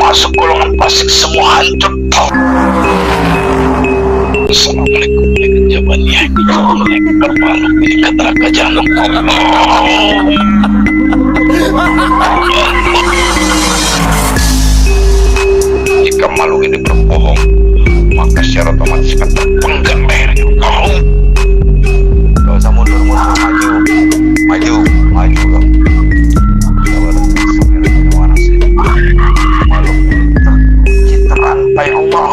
masuk golongan fasik semua hancur. Assalamualaikum warahmatullahi wabarakatuh. Bermalu di neraka jahanam. Jika makhluk ini berbohong, maka secara otomatis akan terpenggal lehernya. Gak usah mundur, maju kau. Terantai Allah.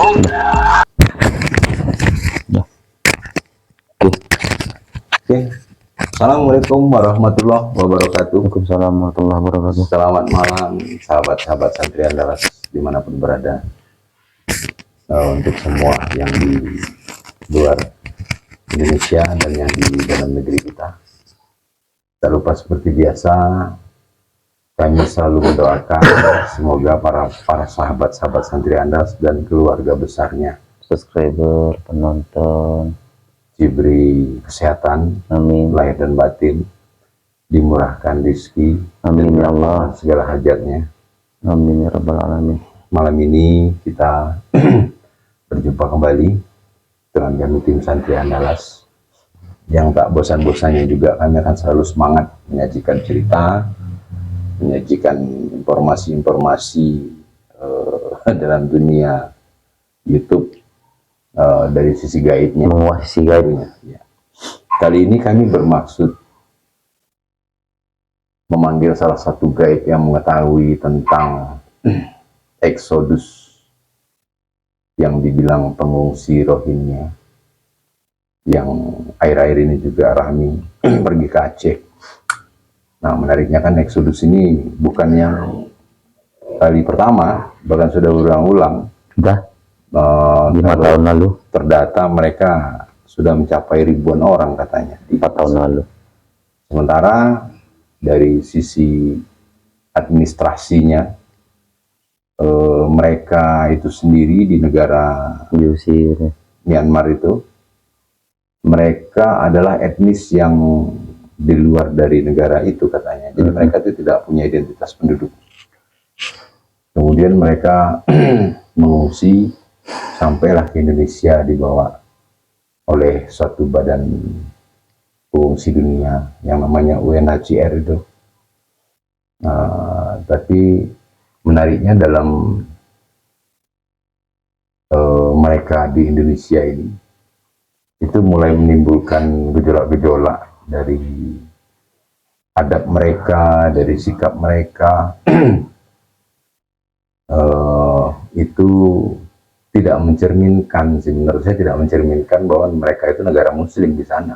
Oke. Assalamualaikum warahmatullahi wabarakatuh. Waalaikumsalam warahmatullahi wabarakatuh. Selamat malam sahabat-sahabat santri Andalas dimanapun berada. Untuk semua yang di luar Indonesia dan yang di dalam negeri kita, tak lupa seperti biasa kami selalu mendoakan semoga para sahabat-sahabat santri Andalas dan keluarga besarnya, Subscriber, penonton, diberi kesehatan, amin, lahir dan batin, dimurahkan rezeki, amin ya Allah, segala hajatnya, amin ya rabbal alamin. Malam ini kita berjumpa kembali dengan kami tim Santri Andalas yang tak bosan-bosannya juga kami akan selalu semangat menyajikan cerita, menyajikan informasi-informasi dalam dunia YouTube dari sisi gaibnya, Menguasai gaibnya. Ya. Kali ini kami bermaksud memanggil salah satu gaib yang mengetahui tentang Exodus yang dibilang pengungsi Rohingya, yang akhir-akhir ini juga Rahmi pergi ke Aceh. Nah, menariknya kan Exodus ini bukan yang kali pertama, bahkan sudah berulang-ulang. Sudah 5 tahun lalu, terdata mereka sudah mencapai ribuan orang katanya. 4 tahun lalu. Sementara dari sisi administrasinya, mereka itu sendiri di negara Diusir. Myanmar itu, mereka adalah etnis yang di luar dari negara itu katanya. Jadi mereka itu tidak punya identitas penduduk. Kemudian mereka mengungsi sampailah ke Indonesia, dibawa oleh suatu badan pengungsi dunia yang namanya UNHCR itu. Tapi menariknya dalam mereka di Indonesia ini itu mulai menimbulkan gejolak-gejolak dari adab mereka, dari sikap mereka. Itu tidak mencerminkan, menurut saya tidak mencerminkan bahwa mereka itu negara muslim di sana.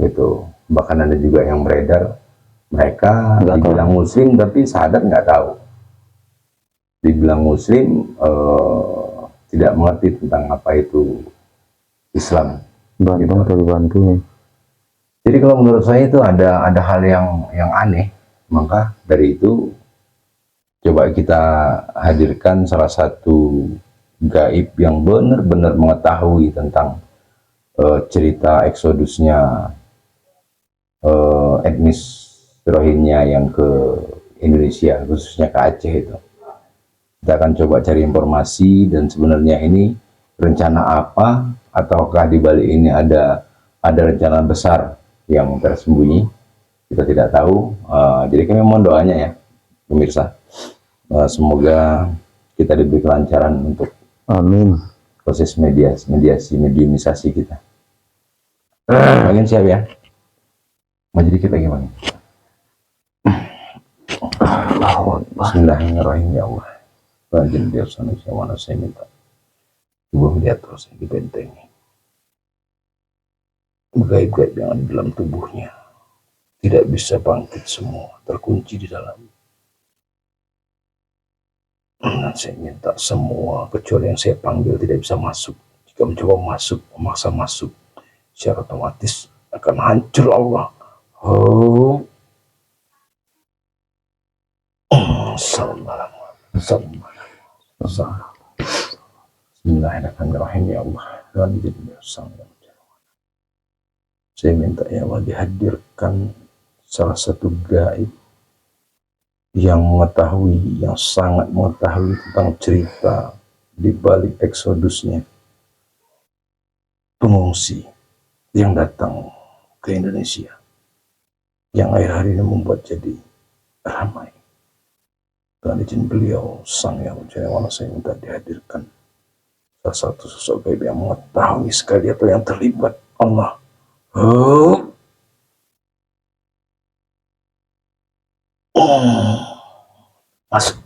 Gitu. Bahkan ada juga yang beredar mereka dibilang muslim tapi sahadat nggak tahu. Dibilang muslim tidak mengerti tentang apa itu Islam. Bandung dari Bandung. Jadi kalau menurut saya itu ada hal yang aneh. Maka dari itu coba kita hadirkan salah satu gaib yang benar-benar mengetahui tentang cerita eksodusnya etnis Rohingya yang ke Indonesia, khususnya ke Aceh itu. Kita akan coba cari informasi dan sebenarnya ini rencana apa, ataukah di balik ini ada rencana besar yang tersembunyi, kita tidak tahu. Jadi kami mohon doanya ya pemirsa, semoga kita diberi kelancaran untuk Amin. proses mediumisasi kita. Pengen siap ya? Mau jadi kita gimana? Bismillahirrahmanirrahim. Ya Allah, rajin dia sana mana saya minta tubuh lihat terus dibentengi gaib-gaib yang ada dalam tubuhnya tidak bisa bangkit, semua terkunci di dalam. Dan saya minta semua kecuali yang saya panggil tidak bisa masuk. Jika mencoba masuk, memaksa masuk, secara otomatis akan hancur Allah. Bismillahirrahmanirrahim. Ya Allah, saya minta ya Allah dihadirkan salah satu gaib yang mengetahui, yang sangat mengetahui tentang cerita di balik eksodusnya pengungsi yang datang ke Indonesia, yang akhir hari ini membuat jadi ramai. Dengan izin beliau, Sang Yang Wijaya Wala, saya minta dihadirkan salah satu sosok gaib yang mengetahui sekali apa yang terlibat. Allah. Masuk.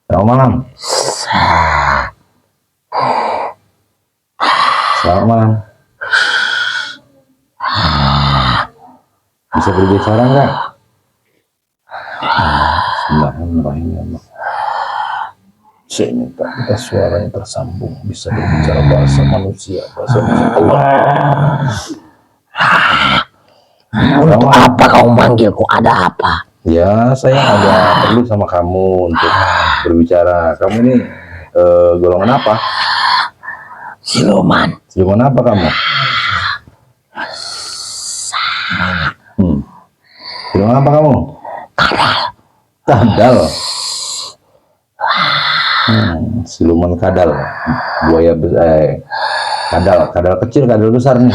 Selamat malam. Selamat malam. Bisa berbicara enggak? Bismillahirrahmanirrahim. Saya minta kita suaranya tersambung, bisa berbicara bahasa manusia, bahasa Allah. Untuk apa kau manggilku? Ada apa? Ya, saya ada perlu sama kamu untuk berbicara. Kamu ini golongan apa? Siluman. Siluman apa kamu? Siluman apa kamu? Kadal. Kadal. Siluman kadal. Buaya besar. Kadal kecil, kadal besar nih.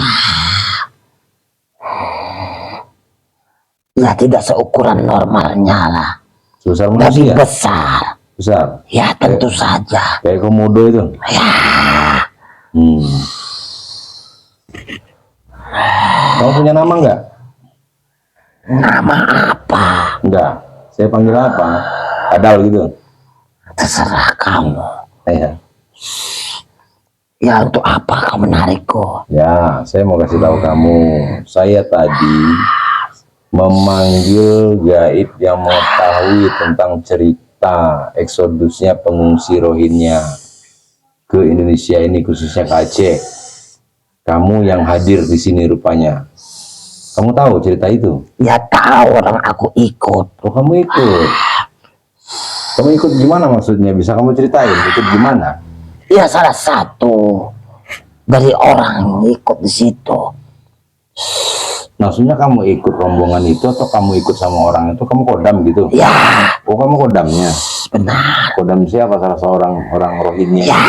Ya tidak seukuran normalnya lah. Sebesar Lebih manusia. besar. Ya tentu saja. Kayak komodo itu. Ya. Kamu punya nama enggak? Nama apa? Enggak. Saya panggil apa? Kadal gitu. Terserah kamu. Iya. Ya untuk apa kau menarikku? Ya, saya mau kasih tahu kamu. Saya tadi memanggil gaib yang mengetahui tentang cerita eksodusnya pengungsi Rohingya ke Indonesia ini, khususnya ke Aceh. Kamu yang hadir di sini rupanya. Kamu tahu cerita itu? Ya tahu, orang aku ikut. Oh, kamu ikut. Kamu ikut gimana maksudnya? Bisa kamu ceritain ikut gimana? Ya salah satu dari orang yang ikut di situ. Maksudnya kamu ikut rombongan itu atau kamu ikut sama orang itu? Kamu kodam gitu? Ya. Oh, kamu kodamnya? Benar. Kodam siapa? Salah seorang orang Rohingya? Ya.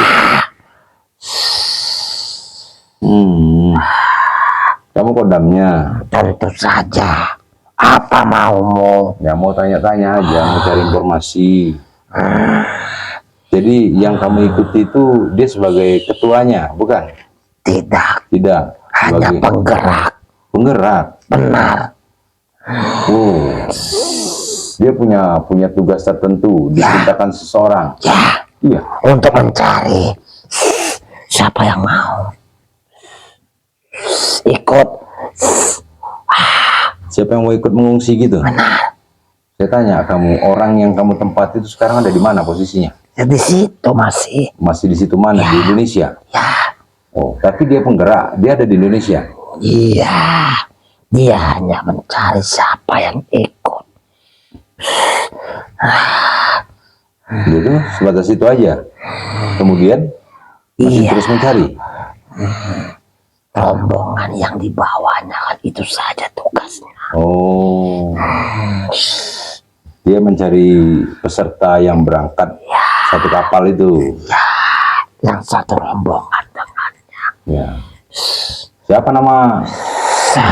Kamu kodamnya? Tentu saja. Apa maumu? Ya mau tanya-tanya aja, mau cari informasi. Jadi yang kamu ikuti itu dia sebagai ketuanya, bukan? Tidak. Tidak. Hanya Sebagai penggerak. penggerak. Benar. Oh. Dia punya tugas tertentu, diperintahkan seseorang. Ya. Iya. Untuk mencari siapa yang mau ikut. Siapa yang mau ikut mengungsi gitu? Benar. Saya tanya kamu, orang yang kamu tempati itu sekarang ada di mana posisinya? Ya, di situ masih. Masih di situ mana? Di Indonesia? Ya. Oh, tapi dia penggerak, dia ada di Indonesia. Iya. Dia hanya mencari siapa yang ikut. Gitu, sebatas itu aja. Kemudian masih Iya. terus mencari. Rombongan yang dibawanya kan itu saja tugasnya. Oh, dia mencari peserta yang berangkat satu kapal itu. Yang satu rombongan dengannya. Ya. Siapa nama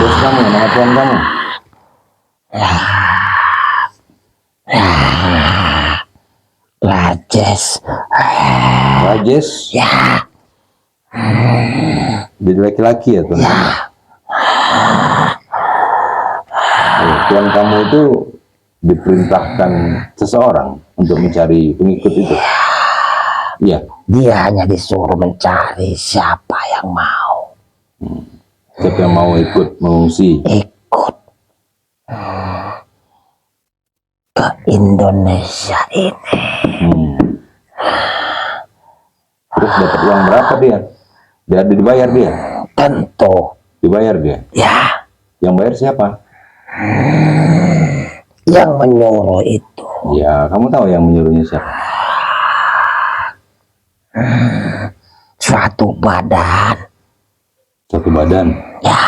bos kamu, nama tuan kamu? Rajes. Rajes. Ya. Jadi laki-laki ya tuan kamu? Oh, tuan kamu itu diperintahkan seseorang untuk mencari pengikut itu. Iya. Dia hanya disuruh mencari siapa yang mau Siapa yang mau ikut mengungsi? ikut ke Indonesia ini. Terus dapat uang berapa dia? Dia ada dibayar dia? Tentu. Dibayar dia? Ya. Yang bayar siapa? Yang menyuruh itu. Ya, kamu tahu yang menyuruhnya siapa? suatu badan. Satu badan. Ya,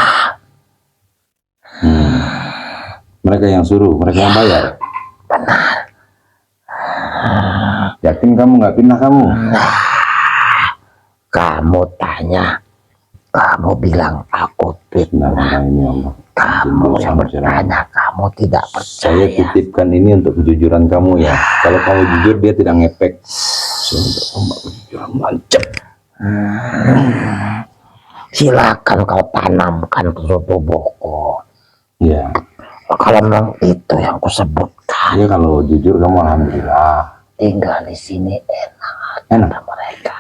Mereka yang suruh, mereka yang bayar. benar. Yakin kamu nggak pindah kamu? Kamu tanya, kamu bilang aku Nah, fitnah. ini Allah. Kamu Jujur yang sama cerah. bertanya, kamu tidak Saya percaya. titipkan ini untuk kejujuran kamu ya. Kalau kamu jujur, dia tidak ngepek. Saya minta ombak kejujuran lancap. Silakan kau tanamkan ke tubuhku. Ya, Kalau memang itu yang kusebutkan, ya kalau jujur kamu alhamdulillah. tinggal di sini enak, Enak. kata mereka.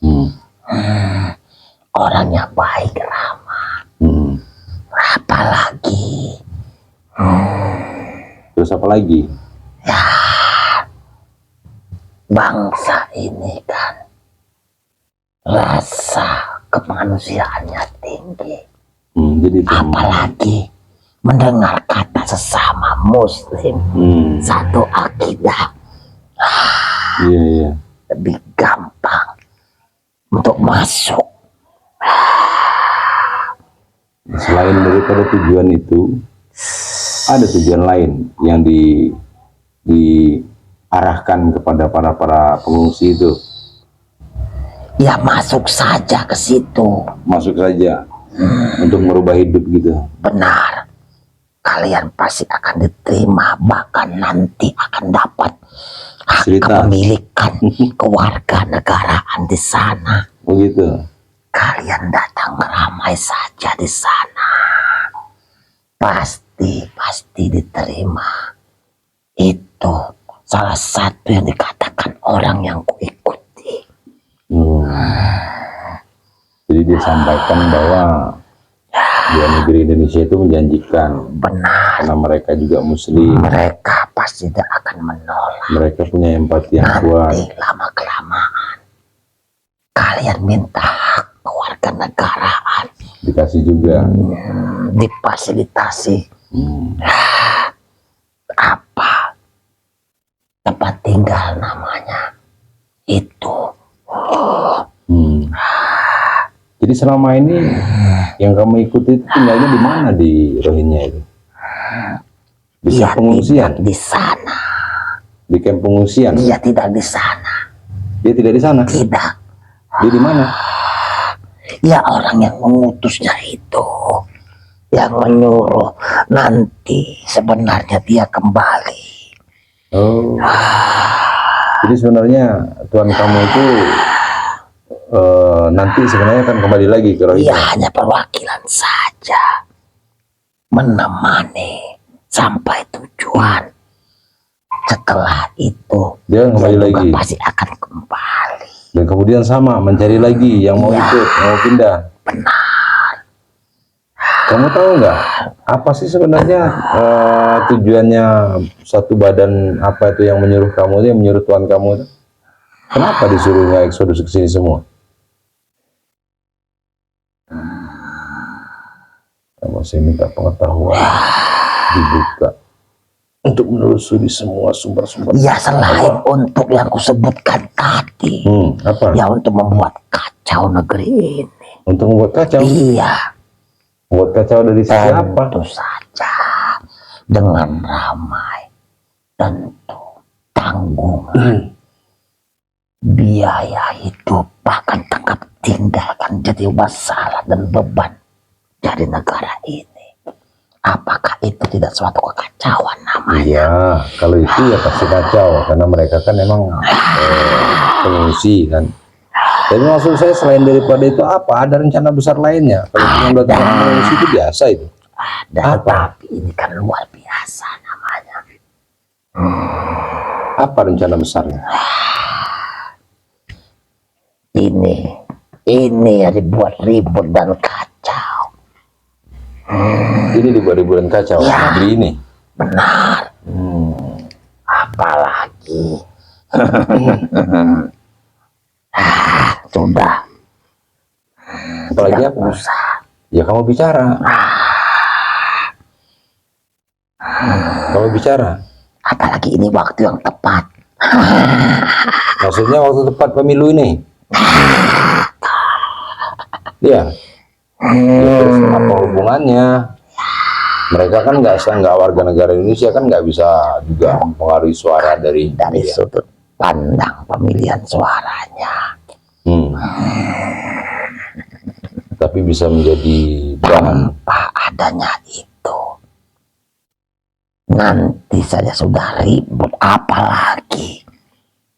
Hmm. Orangnya baik, ramah. Hmm. Apalagi Terus apa lagi? bangsa ini kan rasa kemanusiaannya tinggi. Jadi itu. Apalagi mendengar kata sesama muslim satu akidah, Iya, iya. lebih gampang untuk masuk. Selain daripada tujuan itu, ada tujuan lain yang diarahkan kepada para pengungsi itu. Ya masuk saja ke situ. Masuk saja untuk merubah hidup gitu. Benar, kalian pasti akan diterima, bahkan nanti akan dapat hak Cerita. kepemilikan kewarganegaraan di sana. Begitu. Kalian datang ramai saja di sana, pasti diterima. Itu salah satu yang dikatakan orang yang kuikuti. Jadi dia sampaikan bahwa di negeri Indonesia itu menjanjikan, Benar, karena mereka juga muslim, mereka pasti tidak akan menolak. mereka punya empati yang kuat. Nanti lama kelamaan kalian minta hak kewarganegaraan, Dikasih juga. difasilitasi apa tempat tinggal namanya itu. Jadi selama ini yang kamu ikuti itu tinggalnya di mana di Rohingya itu? Di Dia kamp pengungsian? tidak di sana. Di kamp pengungsian? Dia tidak di sana. Dia tidak di sana? Tidak. Dia di mana? Ya orang yang mengutusnya itu, yang menyuruh nanti sebenarnya dia kembali. Oh. Jadi sebenarnya Tuhan kamu itu nanti sebenarnya akan kembali lagi ke Dia Rohingya. hanya perwakilan saja, menemani sampai tujuan. Setelah itu Dia kembali juga lagi. pasti akan kembali. Dan kemudian sama mencari lagi yang mau ikut, yang mau pindah. Benar. Kamu tahu nggak apa sih sebenarnya tujuannya satu badan apa itu yang menyuruh kamu itu, yang menyuruh Tuhan kamu itu? Kenapa disuruh nggak eksodus ke sini semua? Kamu saya minta pengetahuan dibuka untuk menelusuri semua sumber-sumber. Ya selain untuk yang kusebutkan tadi, Apa? ya untuk membuat kacau negeri ini. Untuk membuat kacau? Iya. Membuat kacau dari sisi apa? Tentu saja dengan ramai, tentu tanggung, biaya hidup, bahkan tempat tinggal akan jadi masalah dan beban dari negara ini. Apakah itu tidak suatu kekacauan namanya? Iya, kalau itu ya pasti kacau karena mereka kan emang pengungsi kan. Tapi maksud saya selain daripada itu apa? Ada rencana besar lainnya? Kalau cuma datang pengungsi itu biasa itu. Dan Apa? tapi ini kan luar biasa namanya. Apa rencana besarnya? Ini ya dibuat ribut dan kacau. Ini dibuat ribuan kacau Ya. negeri ini. Benar. Apalagi sudah Apalagi tidak apa? usah. Ya kamu bicara. Kamu bicara. Apalagi ini waktu yang tepat. Maksudnya waktu tepat pemilu ini. Ya, terus apa hubungannya? Mereka kan nggak warga negara Indonesia, kan nggak bisa juga mempengaruhi suara dari dia. sudut pandang pemilihan suaranya. Tapi bisa menjadi bahan. Tanpa adanya itu, nanti saja sudah ribut, apalagi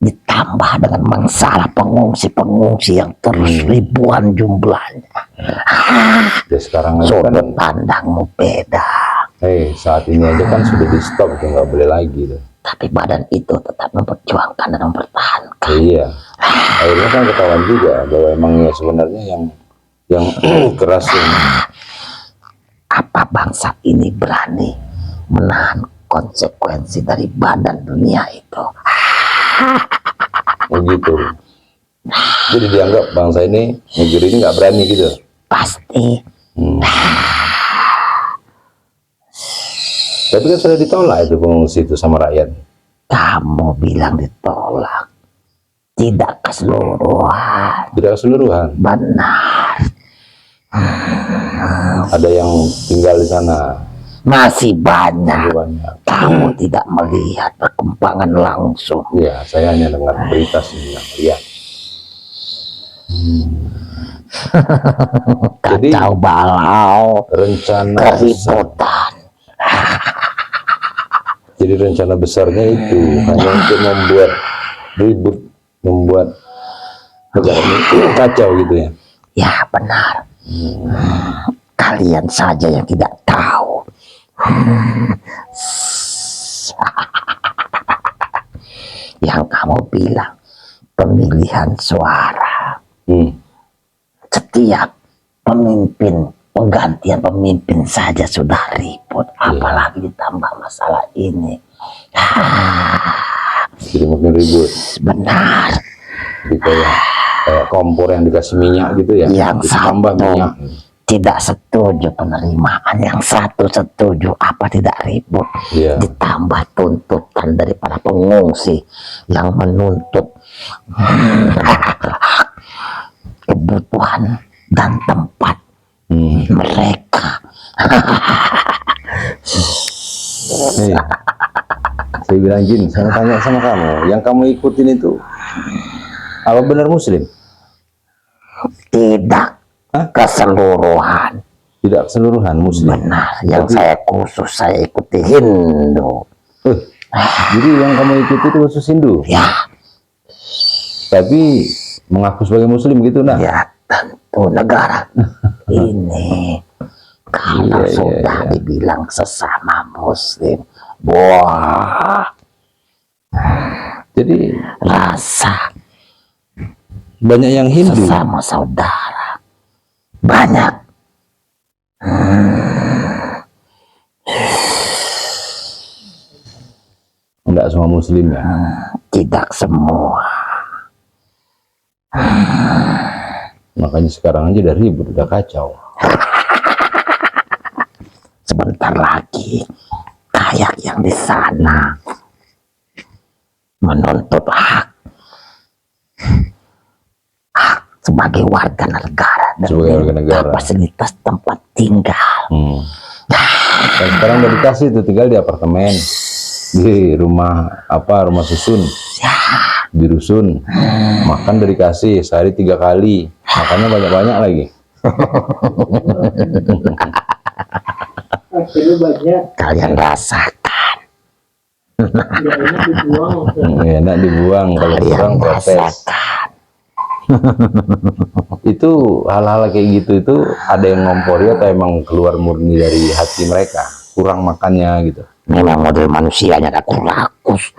ditambah dengan masalah pengungsi yang terus ribuan jumlahnya. Ya sekarang aja kan, Sudut pandangmu beda, saat ini aja kan sudah di stop, nggak boleh lagi tuh. tapi badan itu tetap memperjuangkan dan mempertahankan. Iya, akhirnya kan ketahuan juga bahwa emang ya sebenarnya yang keras ini. Apa bangsa ini berani menahan konsekuensi dari badan dunia itu? Begitu. Jadi dianggap bangsa ini, negeri ini nggak berani gitu. Pasti. Tapi kan sudah ditolak itu pengungsi itu sama rakyat. Kamu bilang ditolak, tidak keseluruhan. Tidak keseluruhan. Benar. Ada yang tinggal di sana. Masih banyak. Banyak. Kamu tidak melihat perkembangan langsung. Ya, saya hanya dengar berita sih, nggak lihat. Jadi Kacau balau, rencana besar, keributan. jadi rencana besarnya itu hanya untuk membuat ribut, membuat negara ini kacau gitu ya. Ya benar. Kalian saja yang tidak tahu. Yang kamu bilang pemilihan suara. Setiap pemimpin, penggantian pemimpin saja sudah ribut, apalagi ditambah masalah ini. Jadi makin ribut. Benar. Jadi kayak kompor yang dikasih minyak gitu ya. Yang ditambah satu minyak. tidak setuju penerimaan, yang satu setuju, apa tidak ribut. Iya. Ditambah tuntutan dari para pengungsi yang menuntut kebutuhan dan tempat mereka. Saya bilang gini, saya tanya sama kamu, yang kamu ikutin itu apa benar Muslim? Tidak keseluruhan. Tidak keseluruhan Muslim. Benar. Yang Tapi- saya khusus saya ikuti Hindu. Jadi yang kamu ikuti itu khusus Hindu, Ya, tapi mengaku sebagai Muslim gitu, nah? ya tentu negara ini kalau Iya, sudah iya. dibilang sesama Muslim, wah, Jadi rasa banyak yang Hindu. sesama saudara banyak. Enggak semua Muslim ya. Tidak semua. Makanya sekarang aja udah ribut, udah kacau. Sebentar lagi kayak yang di sana menuntut hak sebagai warga negara dan Sebagai warga negara. fasilitas tempat tinggal. Dan sekarang udah dikasih tuh, tinggal di apartemen, di rumah rumah susun, di rusun, makan udah dikasih sehari 3 kali, makannya banyak-banyak lagi. Kalian rasakan, Enak dibuang, kalau kalian kurang protes. rasakan. Itu hal-hal kayak gitu itu ada yang ngompori atau emang keluar murni dari hati mereka, kurang makannya gitu. Memang model manusianya rakus.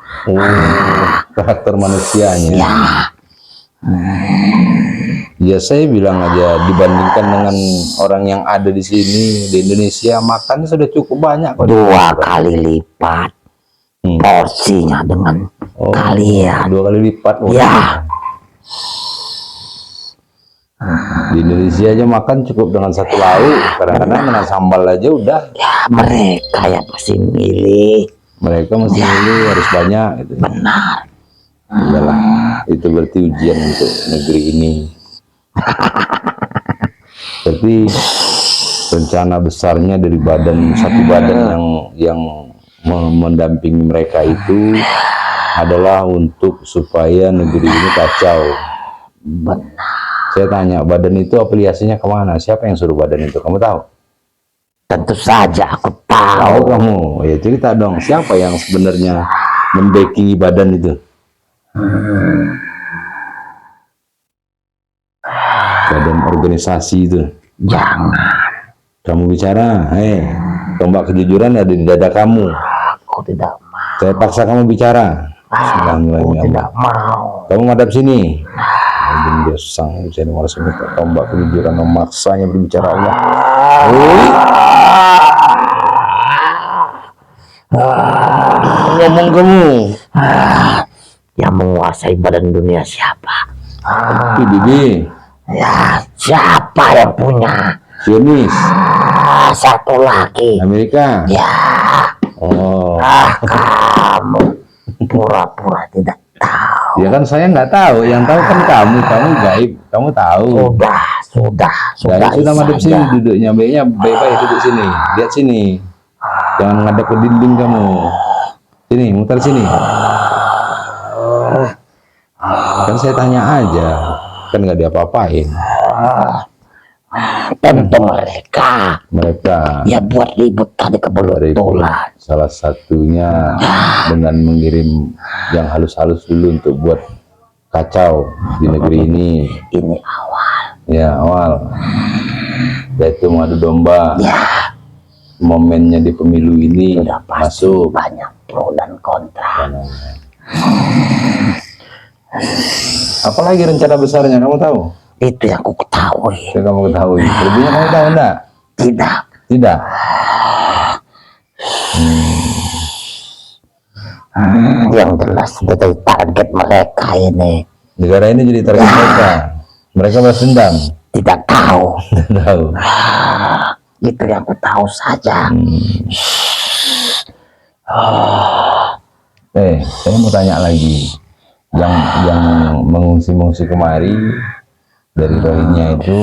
Karakter manusianya. Ya, Ya saya bilang aja, dibandingkan dengan orang yang ada di sini di Indonesia, makan sudah cukup banyak kok. 2 kali lipat porsinya dengan kalian. 2 kali lipat. Ya, Di Indonesia aja makan cukup dengan 1 lauk, kadang-kadang dengan sambal aja udah. ya mereka yang masih milih. Mereka mesti milih harus banyak gitu. Benar. Udahlah, itu berarti ujian untuk negeri ini. Tapi rencana besarnya dari satu badan yang mendampingi mereka itu adalah untuk supaya negeri ini kacau. Benar. Saya tanya, badan itu afiliasinya kemana? Siapa yang suruh badan itu? Kamu tahu? Tentu saja aku Tahu tahu. kamu? Ya cerita dong, siapa yang sebenarnya membackingi badan itu? Badan organisasi itu. Jangan. Kamu bicara, tombak kejujuran ada di dada kamu. Aku tidak mau. Saya paksa kamu bicara. Aku tidak mau. Kamu madap sini. Dia sang saya merasa minta tombak kejujuran memaksanya berbicara Allah. Ngomong kamu. Yang menguasai badan dunia siapa? PBB. Ya, siapa yang punya? Zionis. Satu lagi. Amerika. Ya, Oh. kamu pura-pura tidak tahu. Ya kan saya nggak tahu. Yang tahu kan kamu gaib. Kamu tahu. Sudah Sudah madep sini duduknya. Baiknya baik-baik duduk sini. Lihat sini. Jangan ngadep ke dinding kamu. Sini, muter sini. Kan saya tanya aja. Kan nggak diapa-apain. Tentu mereka Mereka ya buat ribut tadi kebetulan. salah satunya dengan mengirim yang halus-halus dulu untuk buat kacau di negeri ini. Ini awal. Ya, awal. Yaitu mengadu domba. Ya, Momennya di pemilu ini sudah pasti masuk. banyak pro dan kontra. Apalagi rencana besarnya kamu tahu? Itu yang ku ketahui. Yang kamu ketahui. Lebihnya kamu tahu enggak? Tidak. Tidak. Yang jelas sudah target mereka ini. Negara ini jadi target mereka. Mereka balas dendam. Tidak tahu. Tidak tahu. Itu yang ku tahu saja. Saya mau tanya lagi. Yang mengungsi-mengungsi kemari dari Rohingya itu,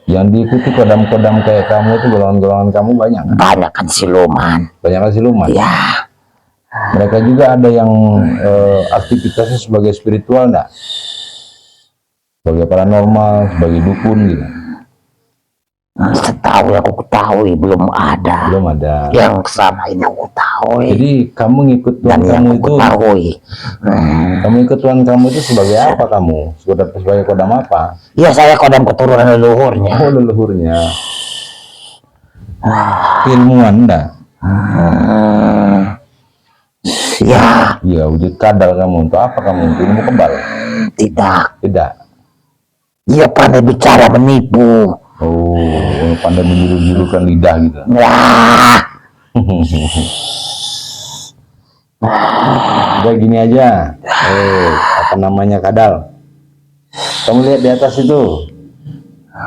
yang diikuti kodam-kodam kayak kamu itu, golongan-golongan kamu banyak kan? Banyak kan siluman. Banyak kan siluman? Ya, Mereka juga ada yang aktivitasnya sebagai spiritual enggak? Sebagai paranormal, sebagai dukun gitu? setahu yang ku ketahui belum ada. Belum ada. Yang sama ini aku ketahui. Jadi kamu ngikut tuan Dan yang kamu ku itu, ketahui. kamu ikut tuan kamu itu sebagai apa kamu? Sebagai kodam apa? Ya saya kodam keturunan leluhurnya. Oh, leluhurnya. Ilmuwan enggak? Ya, Iya, wujud kadal kamu. Untuk apa kamu? Untuk ilmu kebal? tidak. Tidak. Dia pandai bicara menipu. Oh, pandai menjuru-jurukan lidah gitu. Wah, Udah gini aja. Apa namanya kadal? Kamu lihat di atas itu.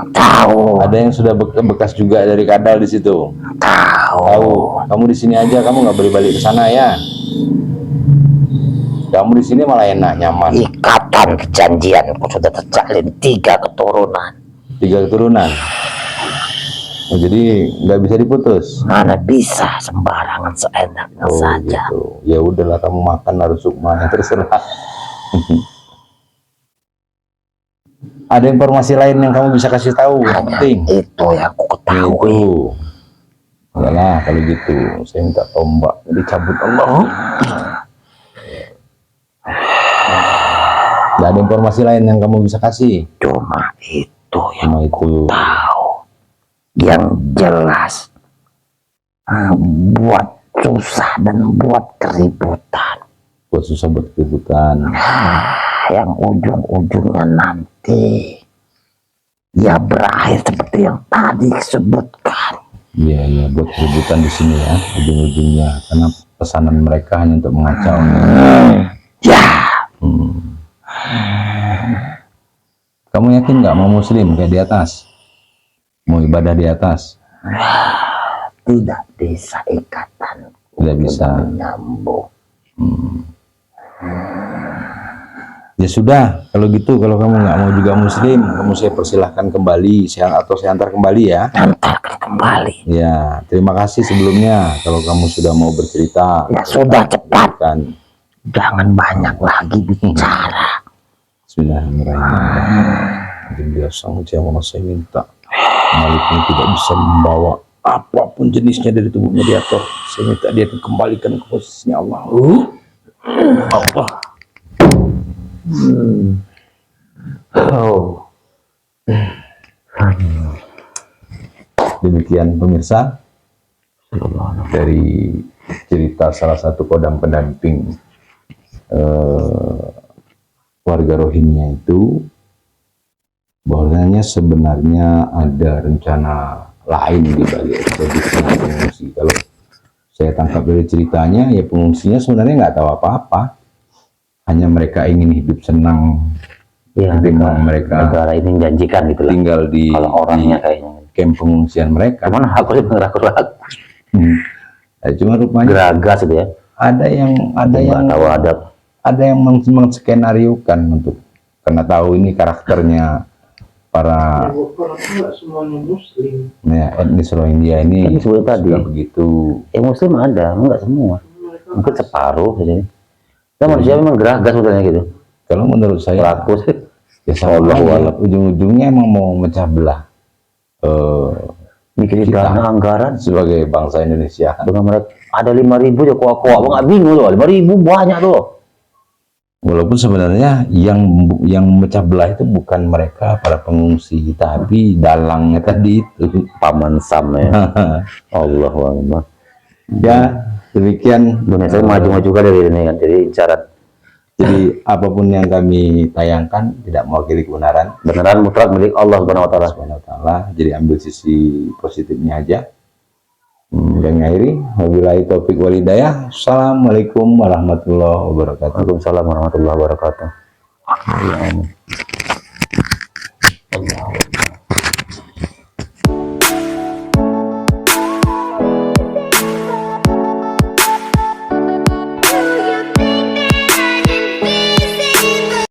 tahu, Ada yang sudah bekas juga dari kadal di situ. tahu. Tahu. Kamu di sini aja. Kamu nggak boleh balik ke sana ya. Kamu di sini malah enak, nyaman. Ikatan perjanjianku sudah terjalin 3 keturunan. 3 keturunan. Oh, jadi nggak bisa diputus. Mana bisa sembarangan seenaknya saja. Gitu. Ya udahlah, kamu makan harus sukma, terserah. Ada informasi lain yang kamu bisa kasih tahu? Yang penting. Itu yang aku ketahui. Itu. Yalah, kalau gitu saya minta tombak dicabut Allah. Gak ada informasi lain yang kamu bisa kasih. Cuma itu yang Cuma itu. tahu. Yang jelas buat susah dan buat keributan. Buat susah buat keributan. Yang ujung-ujungnya nanti ya berakhir seperti yang tadi disebutkan. Iya, iya, buat keributan di sini ya, ujung-ujungnya. Karena pesanan mereka hanya untuk mengacau. Ya, Kamu yakin nggak mau muslim kayak di atas? Mau ibadah di atas? tidak bisa ikatan. Tidak bisa. Nyambung. Ya sudah, kalau gitu, kalau kamu nggak mau juga muslim, kamu saya persilahkan kembali, atau saya antar kembali ya. Antarkan kembali. Ya, terima kasih sebelumnya kalau kamu sudah mau bercerita. Ya sudah, cepat. Kan. Jangan banyak lagi bicara. Bismillahirrahmanirrahim. Biasa yang saya minta. Malik ini tidak bisa membawa apapun jenisnya dari tubuh mediator. Saya minta dia dikembalikan ke posisinya Allah. Allah. Oh. Demikian pemirsa dari cerita salah satu kodam pendamping warga Rohingya itu, bahwasanya sebenarnya ada rencana lain di balik ekspedisi pengungsi. Kalau saya tangkap dari ceritanya, ya pengungsinya sebenarnya nggak tahu apa-apa, hanya mereka ingin hidup senang. Ya, mereka negara ini menjanjikan gitu lah. Tinggal di kalau orangnya kayaknya camp pengungsian mereka. Cuman aku sih ragu-ragu. Cuma rupanya Geragas gitu ya. Ada yang tahu ada yang menskenariokan untuk, karena tahu ini karakternya para etnis Rohingya ini seperti tadi begitu. Muslim ada, enggak semua, mungkin separuh saja. Kita manusia memang geragas sebetulnya gitu. Kalau menurut saya pelaku sih ya sama aja, ujung-ujungnya emang mau memecah belah mikirin dana anggaran sebagai bangsa Indonesia. dengan mereka ada 5.000 ya kuak-kuak, nggak bingung loh, 5.000 banyak tuh. Walaupun sebenarnya yang memecah belah itu bukan mereka para pengungsi, tapi dalangnya tadi itu, Paman Sam ya. Allahuakbar. Ya, demikian. Indonesia maju-maju juga dari ini kan, jadi syarat. Jadi apapun yang kami tayangkan tidak mewakili kebenaran. Beneran mutlak milik Allah Subhanahu wa taala. Jadi ambil sisi positifnya aja. Dan akhiri, wabillahi taufik wal hidayah. Assalamualaikum warahmatullahi wabarakatuh. Waalaikumsalam warahmatullahi wabarakatuh.